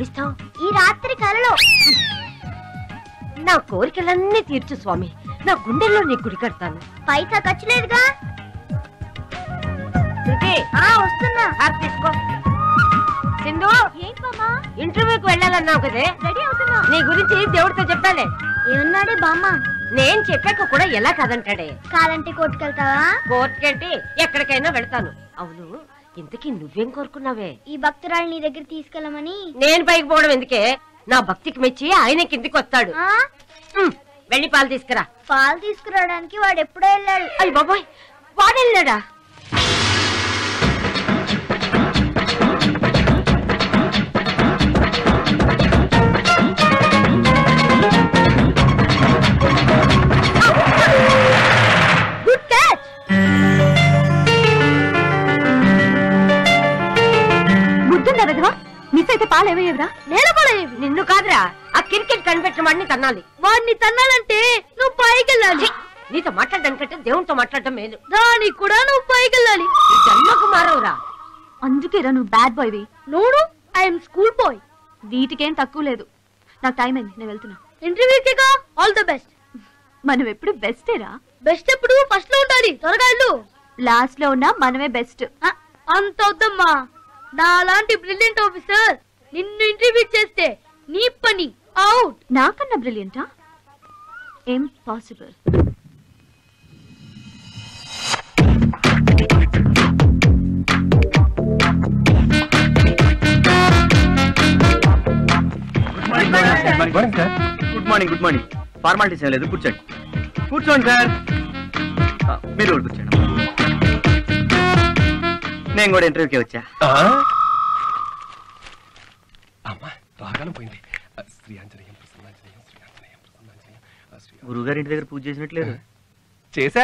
ఈ రాత్రి కలలో నా కోరికలన్నీ తీర్చు స్వామి. నా గుండెల్లో నీ గుడి కడతాను. పైసా ఖర్చు లేదుగా. వస్తున్నా. తీసుకో. సింధు, ఇంటర్వ్యూకి వెళ్ళాలన్నావు కదే, రెడీ అవుతున్నా. నీ గురించి దేవుడితో చెప్పాలే. ఏమన్నాడే బామ్మ? నేను చెప్పాక కూడా ఎలా కాదంటాడే. కాదంటే కోర్టుకెళ్తావా? కోర్టుకెంటి ఎక్కడికైనా వెళ్తాను. అవును, ఇంతకీ నువ్వేం కోరుకున్నావే? ఈ భక్తురాలు నీ దగ్గర తీసుకెళ్ళమని. నేను పైకి పోవడం ఎందుకే? నా భక్తికి మెచ్చి ఆయన కిందికి వస్తాడు. వెళ్ళి పాలు తీసుకురా. పాలు తీసుకురావడానికి వాడు ఎప్పుడో వెళ్ళాడు. అయ్యి బాబోయ్, వాడు వెళ్ళాడా? మిస్ అయితే పాలేవయ్యేవరా? నేలపడేవి. నిన్ను కాదురా, ఆ క్రికెట్ కనిపెట్టిన వాడిని తన్నాలి. వాడిని తన్నాలంటే నువ్వు పైకెళ్ళాలి. నీతో మాట్లాడడానికంటే దేవునితో మాట్లాడటం మేలు. దానికి కూడా నువ్వు పైకెళ్ళాలి. జన్మకు మారవురా. అందుకేరా నువ్వు బ్యాడ్ బాయ్ వి. నోడు, ఐఎమ్ స్కూల్ బాయ్. వీటికేం తక్కువ లేదు. నాకు టైం అయింది, నేను వెళ్తున్నా. ఇంటర్వ్యూకేగా. All the best. మనం ఎప్పుడు బెస్టేరా. బెస్ట్ ఎప్పుడు ఫస్ట్ లో ఉండాలి. త్వరగా వెళ్ళు. లాస్ట్ లో ఉన్నా మనమే బెస్ట్. అంత వద్దమ్మా. నా లాంటి బ్రిలియంట్ ఆఫీసర్ నిన్ను ఇంటర్వ్యూ చేస్తే నీ పని అవుట్. నాకన్నా బ్రిలియంటా? Impossible. Good morning. Good morning. Formalities ఏం లేదు, కూర్చోండి. కూర్చోండి సార్. మీరు కూడా కూర్చోండి. నేను కూడా ఇంటర్వ్యూకి వచ్చా. గురుగారి ఇంటి దగ్గర పూజ చేసినట్లేదు. చేసా.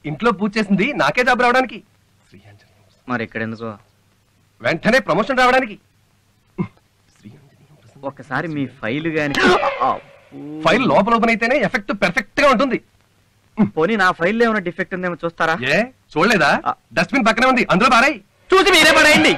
ఇంట్లో పూజ చేసింది నాకే జాబ్ రావడానికి. మరి ఇక్కడ ఎందుకో? వెంటనే ప్రమోషన్ రావడానికి. ఒక్కసారి మీ ఫైల్ గాని. ఫైల్ లోపల ఓపెన్ అయితేనే ఎఫెక్ట్ పెర్ఫెక్ట్ గా ఉంటుంది. పోనీ నా ఫైల్లో ఏమైనా డిఫెక్ట్ ఉందేమో చూస్తారా? ఏ చూడలేదా? డస్ట్బిన్ పక్కనే ఉంది, అందులో పారాయి. చూసి మీరే పడేయండి.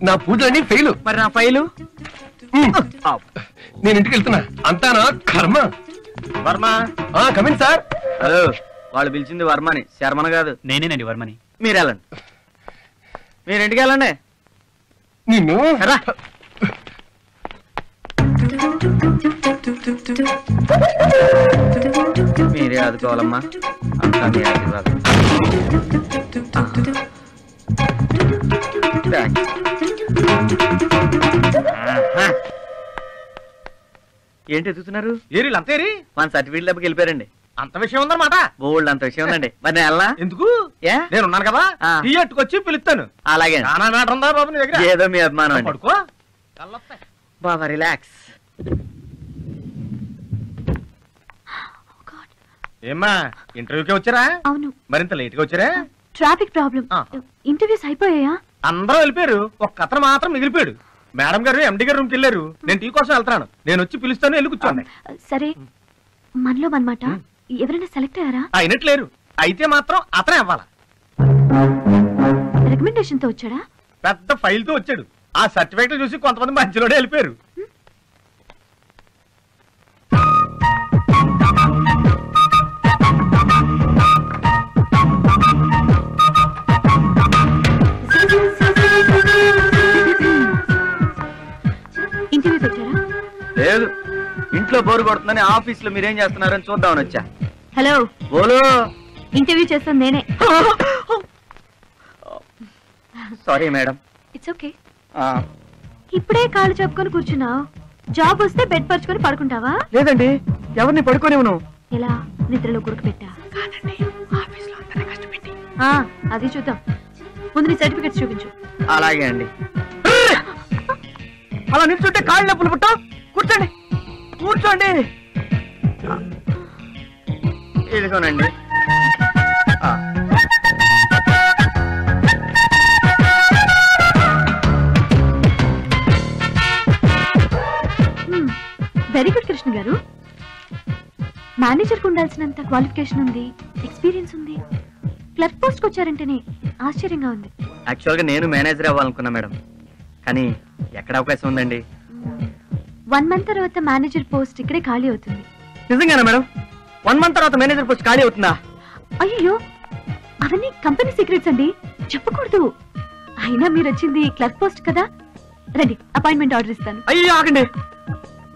నా పూజలన్నీ ఫెయిల్. మరి నా ఫైలు? నేను ఇంటికి వెళ్తున్నా. అంతా నా కర్మ. వర్మ. Come in sir. హలో, వాళ్ళు పిలిచింది వర్మని, శర్మని కాదు. నేనేనండి వర్మని. మీరు వెళ్ళండి. మీరు ఇంటికి వెళ్ళండి. నిన్ను మీరే ఆదుకోవాలమ్మా. అంతా మీ ఆశీర్వాదం. ఏంటి ఎదుగుతున్నారు? అంతేరి మన సర్టిఫికేట్ లేకపోతే వెళ్ళిపోయారండి. అంత విషయం ఉందన్నమాట. బోల్డ్ అంత విషయం ఉందండి. మరి నేను వెళ్ళనా? ఎందుకు? నేను ఉన్నాను కదా, థియేటర్కి పిలుస్తాను. అలాగే. ఉందా బాబు నీ దగ్గర? ఏదో మీ అభిమానం అండి. పడుకో బాబా, రిలాక్స్. ఏమ్మా, ఇంటర్వ్యూకే వచ్చారా? అవును. మరింత లేట్ గా వచ్చారా? Traffic problem. ఇంటర్వ్యూస్ అయిపోయాయా? అందరూ వెళ్ళిపోయారు, ఒక్క అతను మాత్రం మిగిలిపోయాడు. మేడం గారు ఎండి గారు రూమ్కి వెళ్ళారు. నేను టీ కోసం వెళ్తాను. నేను వచ్చి పిలుస్తాను, వెళ్ళి కూర్చోండి. సరే, మనలో మనమాట ఎవరైనా సెలెక్ట్ అయ్యారా? అయినట్లేరు. అయితే మాత్రం అతనే అవ్వాలా. రికమెండేషన్ తో వచ్చాడా? పెద్ద ఫైల్ తో వచ్చాడు. ఆ సర్టిఫికేట్ చూసి కొంతమంది మధ్యలోనే వెళ్ళిపోయారు. ఇంటర్వ్యూ పెట్టారా? లేదు, ఇంట్లో బోరు కొడుతుందని ఆఫీస్ లో మీరేం చేస్తున్నారని చూద్దామని వచ్చా. హలో, బోలు. ఇంటర్వ్యూ చేస్తాను నేనే. Sorry madam. It's okay. ఇప్పుడే కాళ్ళు చెప్పుకొని కూర్చున్నావు. జాబ్ వస్తే బెడ్ పరుచుకొని పడుకుంటావా? లేదండి, ఎవరిని పడుకోనివ్వను. ఎలా? నిద్రలో గురుకు పెట్టా? అది చూద్దాం. ముందు నీ సర్టిఫికెట్స్ చూపించు. అలాగే అండి. అలా నిల్చుంటే కాళ్ళు నొప్పులు పుట్టావు. కూర్చోండి, కూర్చోండి. ఇదిగోనండి. వెరీ గుడ్ కృష్ణ గారు. మేనేజర్కి ఉండాల్సినంత క్వాలిఫికేషన్ ఉంది, ఎక్స్పీరియన్స్ ఉంది. క్లర్క్ పోస్ట్కి వచ్చారంటేనే ఆశ్చర్యంగా ఉంది. యాక్చువల్గా నేను మేనేజర్ అవ్వాలనుకున్నా మేడం, కానీ ఎక్కడ అవకాశం ఉందండి? 1 month తర్వాత మేనేజర్ పోస్ట్ ఇక్కడే ఖాళీ అవుతుంది. నిజంగానా మేడం? 1 month తర్వాత మేనేజర్ పోస్ట్ ఖాళీ అవుతుందా? అయ్యో, అవన్నీ కంపెనీ సీక్రెట్స్ అండి, చెప్పకూడదు. అయినా మీరు వచ్చింది క్లర్క్ పోస్ట్ కదా, రండి అపాయింట్మెంట్ ఆర్డర్ ఇస్తాను. అయ్యో ఆగండి,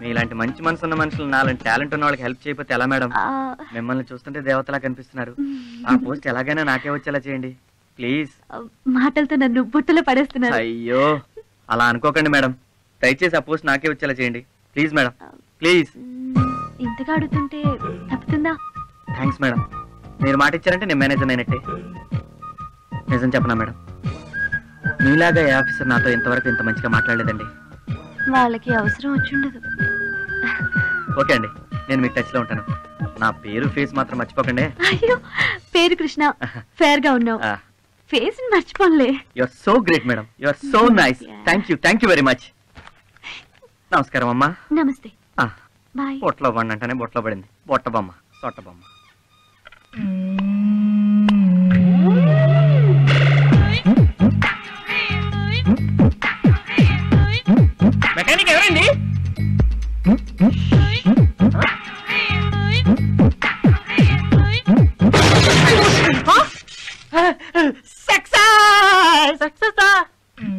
మీలాంటి మంచి మనసు ఉన్న మనుషులు నాలాంటి టాలెంట్ ఉన్న వాళ్ళకి హెల్ప్ చేయకపోతే ఎలా మేడం? మిమ్మల్ని చూస్తుంటే దేవతలా కనిపిస్తున్నారు. ఆ పోస్ట్ ఎలాగైనా నాకే వచ్చేలా చేయండి ప్లీజ్. మాటలతో నన్ను బుట్టలో పడేస్తున్నారు. అయ్యో అలా అనుకోకండి మేడం, దయచేసి ఆ పోస్ట్ నాకే వచ్చేలా చేయండి ప్లీజ్ మేడం, ప్లీజ్. ఇంతగా అడుగుతుంటే తప్పుతుందా? థ్యాంక్స్ మేడం, మీరు మాట ఇచ్చారంటే నేను మేనేజర్ అయినట్టే. నిజం చెప్పనా మేడం, మీలాగా ఏ ఆఫీసర్ నాతో ఇంతవరకు ఇంత మంచిగా మాట్లాడలేదండి. వాళ్ళకి అవసరం వచ్చుండదు. ఓకే అండి, నేను మీకు టచ్ లో ఉంటాను. నా పేరు ఫేస్ మాత్రం మర్చిపోకండి. అయ్యో, పేరు కృష్ణ, ఫేర్ గా ఉన్నావు. ఫేస్ మర్చిపోలే. You are so great madam, you are so nice. Thank you very much. నమస్కారం అమ్మా. నమస్తే. బాయ్. బొట్లో బండి అంటేనే బొట్లో పడింది. బొట్ట బొమ్మ, సొట్ట బొమ్మ. మెకానిక్ ఎవరండి?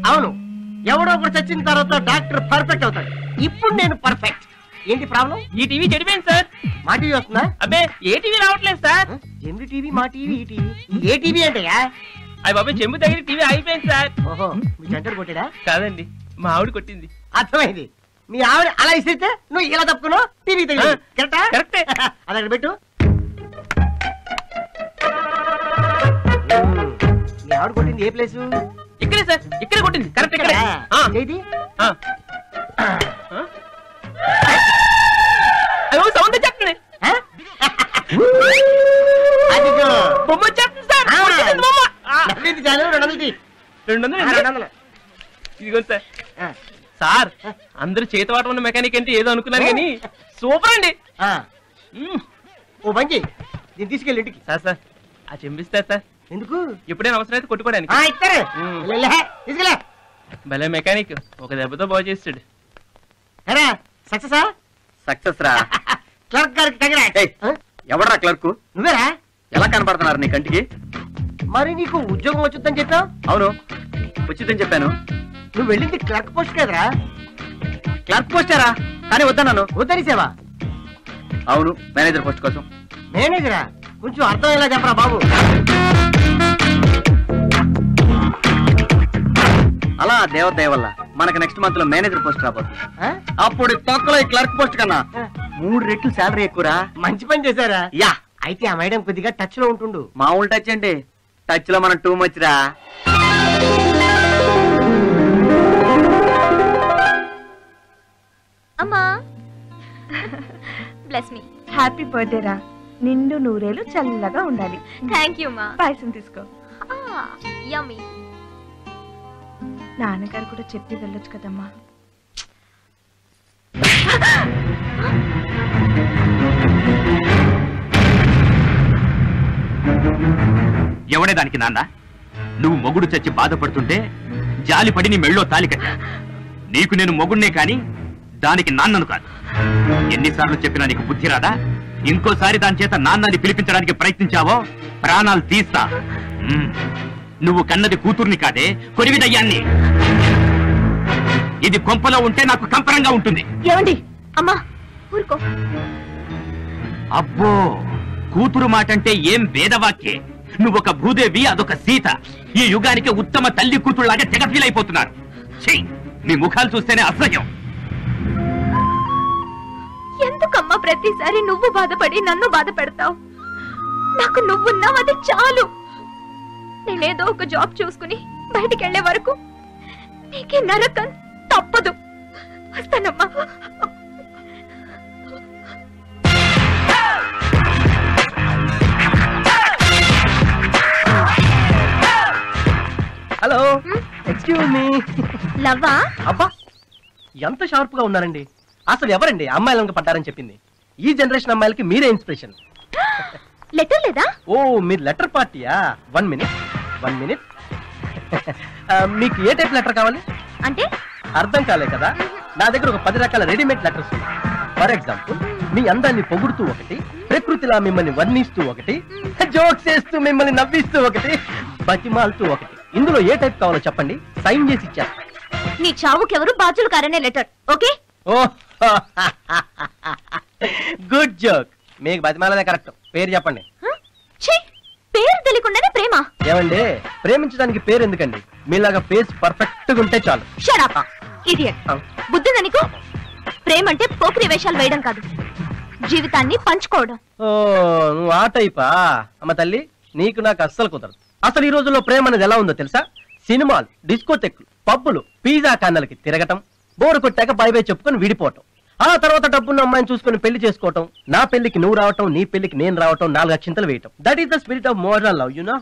అవును, ఎవడో ఒకటి చచ్చిన తర్వాత డాక్టర్ పర్ఫెక్ట్ అవుతాడు. ఇప్పుడు నేను పర్ఫెక్ట్. ఏంటి ప్రాబ్లం? ఈ టీవీ చెడిపోయింది సార్. మా టీవీ వస్తుందా? అబ్బే, ఏ టీవీ రావట్లేదు సార్. జెమిని టీవీ, మా టీవీ, ఈ టీవీ. ఏ టీవీ అంటయ్యా? అయ్యి బాబా, చెంబు దగ్గర టీవీ అయిపోయింది సార్. ఓహో, మీ జంటలు కొట్టాడా? కాదండి, మా ఆవిడ కొట్టింది. అర్థమైంది. మీ ఆవిడ అలా ఇస్తే నువ్వు ఇలా తప్పుకున్నావు, టీవీ తగిలి. కరెక్టా? కరెక్టే. అది అక్కడ పెట్టు. మీ ఆవిడ కొట్టింది ఏ ప్లేసు? ఇక్కడే సార్, ఇక్కడే కొట్టింది. కరెక్ట్ ఇక్కడ. ఏది? సౌండ్ చెప్పండి. అదిగో బొమ్మ చెప్పండి సార్. బొమ్మ 200. ఇదిగో సార్. సార్, అందరూ చేతివాట ఉన్న మెకానిక్ అంటే ఏదో అనుకున్నారు కానీ సూపర్ అండి. ఓ బండి దీన్ని తీసుకెళ్ళి ఇంటికి. సార్ సార్, ఆ చెంపిస్తారు సార్. ఎందుకు? ఎప్పుడైనా అవసరం అయితే కొట్టుకోవడానికి. తీసుకెళ్ళా. భలే మెకానిక్, ఒక దెబ్బతో బాగు చేస్తాడు. సక్సెసా? సక్సెస్ రా. క్లర్క్ గారికి కంగ్రాట్స్. ఎవడరా క్లర్క్? నువ్వేరా? ఎలా కనపడుతున్నారు నీ కంటికి? మరి నీకు ఉద్యోగం వచ్చుద్దని చెప్పావు. అవును, వచ్చిందని చెప్పాను. నువ్వు వెళ్ళింది క్లర్క్ పోస్ట్ కదరా? క్లర్క్ పోస్టారా? కానీ వద్దన్నాను. వద్దనిసేవా? అవును, మేనేజర్ పోస్ట్ కోసం. మేనేజరా? కొంచెం అర్థమయ్యేలా చెప్పరా బాబు. అలా దేవదయ వల్ల మనకు నెక్స్ట్ మంత్ లో మేనేజర్ పోస్ట్ రాబోతుంది. అప్పుడు తొక్కలో ఈ క్లర్క్ పోస్ట్ కన్నా 3 రెట్లు శాలరీ ఎక్కువరా. మంచి పని చేశారా? యా. అయితే ఆ మేడం కొద్దిగా టచ్ లో ఉంటుండు. మామూలు టచ్ అండి, టచ్ లో మనం టూ మచ్ రా. అమ్మా, బ్లెస్ మీ. హ్యాపీ బర్త్డే రా, నిండు నూరేలు చల్లగా ఉండాలి. థ్యాంక్ యూ మా. పాయసం తీసుకో. యమ్మీ. నాన్నగారు కూడా చెప్పి వెళ్ళొచ్చు కదమ్మా. ఎవడే దానికి నాన్న? నువ్వు మొగుడు చచ్చి బాధపడుతుంటే జాలిపడి నీ మెళ్ళో తాలి కట్టా. నీకు నేను మొగుడినే కాని దానికి నాన్నను కాదు. ఎన్నిసార్లు చెప్పినా నీకు బుద్ధి రాదా? ఇంకోసారి దాని చేత నాన్నని పిలిపించడానికి ప్రయత్నించావో ప్రాణాలు తీస్తా. నువ్వు కన్నది కూతుర్ని కాదే, కొరివి దయ్యాన్ని. ఇది కొంపలో ఉంటే నాకు కంపరంగా ఉంటుంది. ఏమండి? అమ్మా ఊరుకో. అబ్బో, కూతురు మాటంటే ఏం వేదవాక్యే. నువ్వొక భూదేవి, అదొక సీత. ఈ యుగానికి ఉత్తమ తల్లి కూతురులాగా తెగ ఫీల్ అయిపోతున్నారు. మీ ముఖాలు చూస్తేనే అసహ్యం. ఎందుకమ్మా ప్రతిసారి నువ్వు బాధపడి నన్ను బాధ పెడతావు? నాకు నువ్వున్నావు, అది చాలు. నేనేదో ఒక జాబ్ చూసుకుని బయటికి వెళ్లే వరకు నీకే నరకం తప్పదు. వస్తానమ్మా. Hello, excuse me. లవ్వా? అబ్బా, ఎంత షార్ప్ గా ఉన్నారండి. అసలు ఎవరండి అమ్మాయిలను పడ్డారని చెప్పింది? ఈ జనరేషన్ అమ్మాయిలకి మీరే ఇన్స్పిరేషన్. లెటర్ లేదా? ఓ మీరు లెటర్ పార్టీయా? 1 మినిట్. మీకు ఏ టైప్ లెటర్ కావాలి? అంటే అర్థం కాలే కదా. నా దగ్గర ఒక 10 రకాల రెడీమేడ్ లెటర్స్ ఉన్నాయి. ఫర్ ఎగ్జాంపుల్, మీ అందాన్ని పొగుడుతూ ఒకటి, ప్రకృతిలా మిమ్మల్ని వర్ణిస్తూ ఒకటి, జోక్స్ చేస్తూ మిమ్మల్ని నవ్విస్తూ ఒకటి, బతిమాలుతూ ఒకటి. ఇందులో ఏ టైప్ కావాలో చెప్పండి, సైన్ చేసి ఇచ్చారు. నీ చావుకెవరు బాధ్యులు కారనే లెటర్. ఓకే. ఓ గుడ్ జోక్. మీకు బతిమాలనే కరెక్ట్. పేరు చెప్పండి. పేరు తెలియకుండానే ప్రేమ? ఏమండి, ప్రేమించడానికి పేరు ఎందుకండి? మీలాగా ఫేస్ పర్ఫెక్ట్ గా ఉంటే చాలు. Shut up idiot. బుద్ధుందా నీకు? ప్రేమ అంటే పోకిరి వేషాలు వేయడం కాదు, జీవితాన్ని పంచుకోవడం. ఓ నువ్వు ఆ టైపా? అమ్మ తల్లి, నీకు నాకు అస్సలు కుదరదు. అసలు ఈ రోజుల్లో ప్రేమ అనేది ఎలా ఉందో తెలుసా? సినిమాలు, డిస్కోటెక్లు, పబ్బులు, పిజ్జా కార్నర్లకి తిరగటం, బోరు కొట్టాక బై బై చెప్పుకొని విడిపోవటం, ఆ తర్వాత డబ్బున్న అమ్మాయిని చూసుకుని పెళ్లి చేసుకోవటం, నా పెళ్లికి నువ్వు రావటం, నీ పెళ్లికి నేను రావటం, 4 అక్షింతలు వేయటం. That is the spirit of modern love, you know.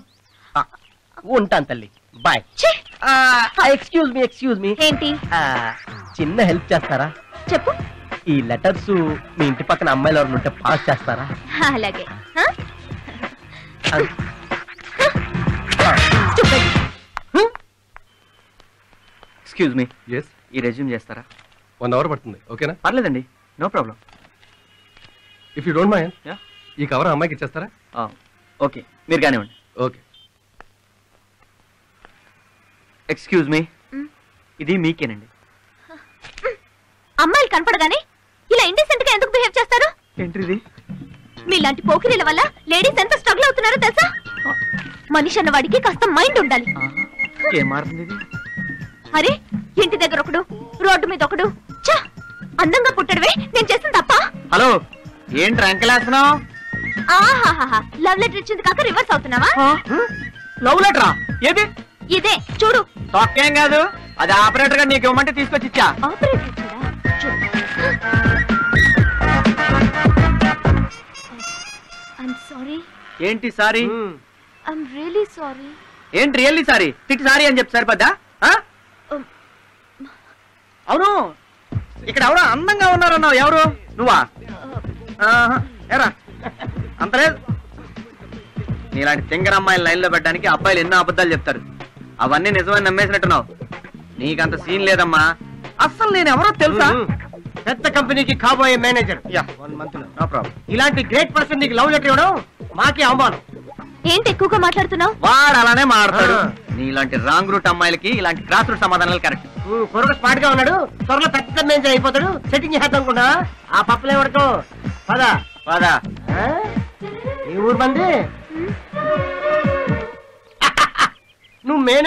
ఉంటాను తల్లి, బాయ్. Excuse me. ఏంటి? చిన్న హెల్ప్ చేస్తారా? చెప్పు. ఈ లెటర్స్ మీ ఇంటి పక్కన అమ్మాయిలు ఎవరు ఉంటే పాస్ చేస్తారా? అలాగే. ఎక్స్క్యూజ్ మీ, ఎస్, ఈ రెజ్యూమ్ చేస్తారా? 1 అవర్ పడుతుంది. ఓకేనా? పర్లేదండి, no problem. If you don't mind, Yeah. ఈ కవర్ అమ్మాయికి ఇచ్చేస్తారా? ఓకే, మీరు కానివ్వండి. ఓకే. ఎక్స్క్యూజ్ మీ, ఇది మీకేనండి. అమ్మాయిలు కనపడగానే ఇలా ఇండిసెంట్ గా ఎందుకు బిహేవ్ చేస్తారు? ఏంటిది? మీలాంటి పోకిరీల వల్ల లేడీస్ ఎంత స్ట్రగుల్ అవుతున్నారో తెలుసా? మనిషి అన్న వాడికి కాస్త మైండ్ ఉండాలి. ఏం మారుతుంది ఇది? అరే, ఇంటి దగ్గర ఒకడు, రోడ్డు మీద ఒకడు. ఛ! అందంగా పుట్టడమే నేను చేసిన తప్ప? హలో, ఏంటి రంకెలేస్తున్నావు? ఆహాహా, లవ్ లెటర్ ఇచ్చింది కాక రివర్స్ అవుతున్నావా? లవ్ లెటరా? ఏది? ఇదే చూడు. తొక్కేం కాదు, అది ఆపరేటర్ గా నీకు ఇవ్వమంటే తీసుకొచ్చి ఇచ్చా. ఆపరేటర్ ఇచ్చాడా? చూడు. I'm sorry. ఏంటి సారీ? I'm really sorry. ఏంటి రియల్లీ సారీ? తిట్టి సారీ అని చెప్పి సరిపోద్దా? అవును, ఇక్కడ ఎవరో అందంగా ఉన్నారన్నావు, ఎవరు? నువ్వా? ఎరా అంతలేదు. నీలాంటి తింగర అమ్మాయిలు లైన్ లో పెట్టడానికి అబ్బాయిలు ఎన్నో అబద్ధాలు చెప్తారు. అవన్నీ నిజమని నమ్మేసినట్టున్నావు. నీకంత సీన్ లేదమ్మా. అస్సలు నేను ఎవరో తెలుసా? పెద్ద కంపెనీకి కాబోయే మేనేజర్. 1 month లో. No problem. ఇలాంటి గ్రేట్ పర్సన్ నీకు లవ్ లెటర్ ఇవ్వడం మాకే అవమానం. ఏంటి ఎక్కువగా మాట్లాడుతున్నావు? వాడు అలానే మాడతాడు. నీలాంటి రాంగ్ రూట్ అమ్మాయిలకి ఇలాంటి క్రాస్ రూట్ సమాధానాలు కరెక్ట్. పొరగ స్పాట్ గా ఉన్నాడు, త్వరలో పెద్ద మేనేజర్ అయిపోతాడు. సెట్టింగ్ చేద్దాం అనుకున్నా, ఆ పప్పులే పడకో. పదా పదా. ఈ ఊరు మంది నువ్వు మేనేజర్